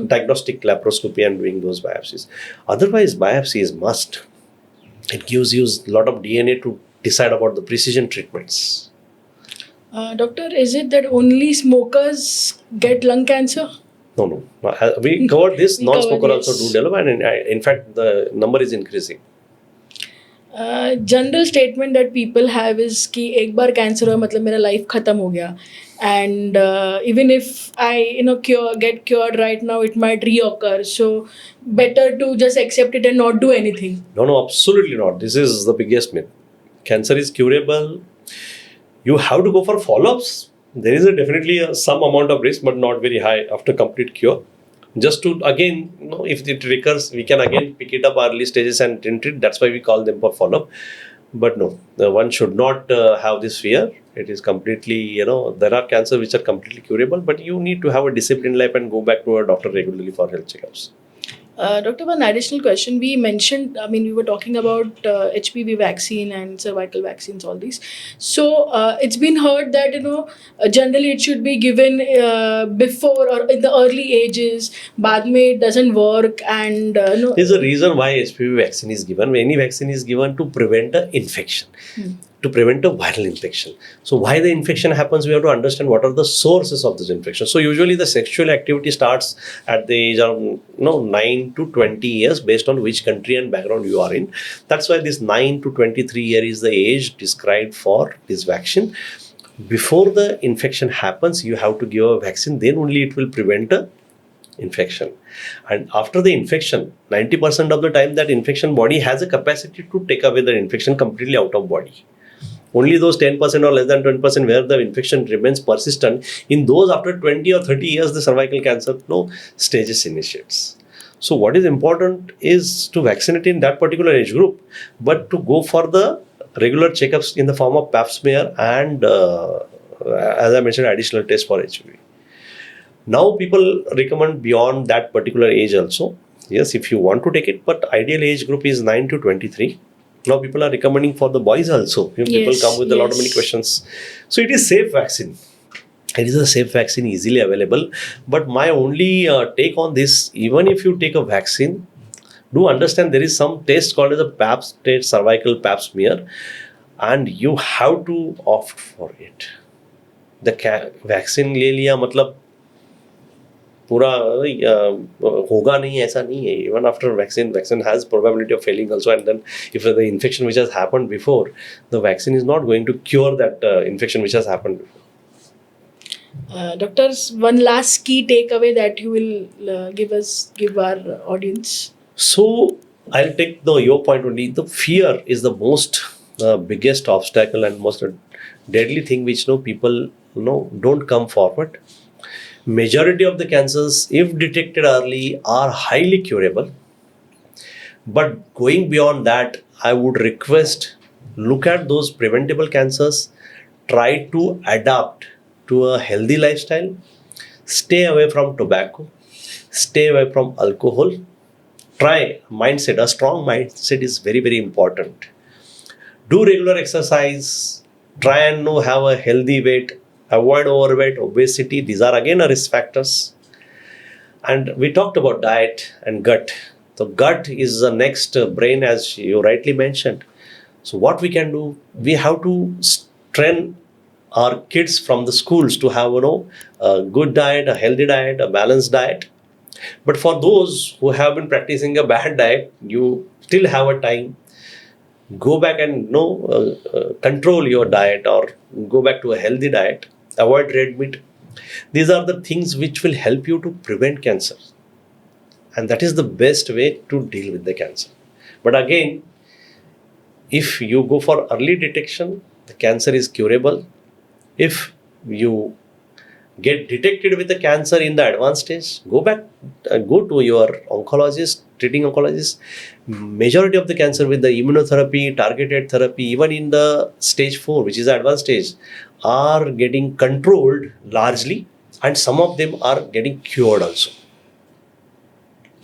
diagnostic laparoscopy and doing those biopsies. Otherwise, biopsy is must. It gives you a lot of DNA to decide about the precision treatments. Doctor, is it that only smokers get lung cancer? No, no. We covered this. We Non-smoker covered, also yes. do develop, and in fact, the number is increasing. General statement that people have is कि एक बार cancer हुआ मतलब मेरा life खत्म हो गया and even if I cure get cured right now it might reoccur so better to just accept it and not do anything. No, no, absolutely not. This is the biggest myth. Cancer is curable. You have to go for follow-ups. There is definitely some amount of risk, but not very high after complete cure. Just to again, if it recurs, we can again pick it up early stages and treat it. That's why we call them for follow-up. But no, one should not have this fear. It is completely, there are cancers which are completely curable, but you need to have a disciplined life and go back to a doctor regularly for health checkups. Doctor, one additional question. We mentioned, we were talking about HPV vaccine and cervical vaccines, all these. So, it's been heard that, generally it should be given before or in the early ages. Baad mein it doesn't work and, There's a reason why HPV vaccine is given. Any vaccine is given to prevent an infection. To prevent a viral infection. So why the infection happens, we have to understand what are the sources of this infection. So usually the sexual activity starts at the age of 9 to 20 years based on which country and background you are in. That's why this 9 to 23 year is the age described for this vaccine. Before the infection happens, you have to give a vaccine, then only it will prevent a infection. And after the infection, 90% of the time that infection body has a capacity to take away the infection completely out of body. Only those 10% or less than 20% where the infection remains persistent, in those after 20 or 30 years, the cervical cancer stages initiates. So what is important is to vaccinate in that particular age group, but to go for the regular checkups in the form of pap smear and, as I mentioned, additional test for HPV. Now people recommend beyond that particular age also. Yes, if you want to take it, but ideal age group is 9 to 23. Now people are recommending for the boys also. People come with a lot of many questions. So it is safe vaccine. It is a safe vaccine, easily available. But my only take on this, even if you take a vaccine, do understand there is some test called as a pap test, cervical pap smear, and you have to opt for it. The vaccine ले लिया मतलब पूरा होगा नहीं, ऐसा नहीं है. Even after vaccine has probability of failing also, and then if the infection which has happened before, the vaccine is not going to cure that infection which has happened before. Doctors, one last key takeaway that you will give our audience. So I'll take your point only. The fear is the most biggest obstacle and most deadly thing which people don't come forward. Majority of the cancers, if detected early, are highly curable. But going beyond that, I would request, look at those preventable cancers, try to adapt to a healthy lifestyle, stay away from tobacco, stay away from alcohol. Try mindset. A strong mindset is very, very important. Do regular exercise, try and have a healthy weight, avoid overweight, obesity. These are again risk factors. And we talked about diet and gut. So gut is the next brain, as you rightly mentioned. So what we can do, we have to train our kids from the schools to have a good diet, a healthy diet, a balanced diet. But for those who have been practicing a bad diet, you still have a time. Go back and control your diet or go back to a healthy diet. Avoid red meat. These are the things which will help you to prevent cancer. And that is the best way to deal with the cancer. But again, if you go for early detection, the cancer is curable. If you get detected with the cancer in the advanced stage, go to your oncologist, treating oncologist. Majority of the cancer with the immunotherapy, targeted therapy, even in the stage 4, which is the advanced stage, are getting controlled largely, and some of them are getting cured also.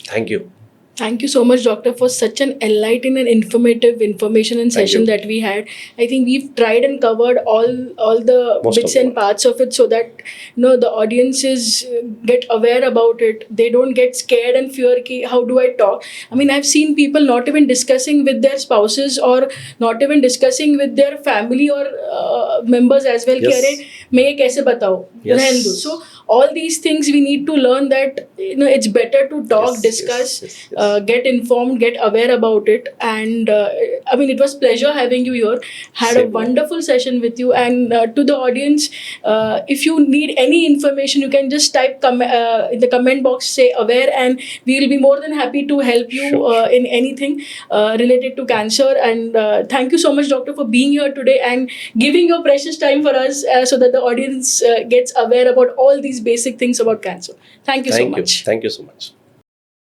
Thank you. Thank you so much, Doctor, for such an enlightening and informative information and Thank session you. that we had. I think we've tried and covered all the Most of bits them. and parts of it, so that the audiences get aware about it. They don't get scared and fear. Ki, how do I talk? I mean, I've seen people not even discussing with their spouses or not even discussing with their family or members as well. Yes. Ki, "Arey, मैं ये कैसे बताऊं?" Yes. रहने दो. So all these things we need to learn, that it's better to talk, Yes, discuss, yes, yes, yes. get informed, get aware about it. And I mean, it was pleasure having you here. Had Same a here. wonderful session with you. And to the audience, if you need any information, you can just type in the comment box, say aware, and we will be more than happy to help you Sure. in anything related to cancer. And thank you so much, Doctor, for being here today and giving your precious time for us, so that the audience gets aware about all these basic things about cancer. Thank you so Thank you. much. Thank you so much.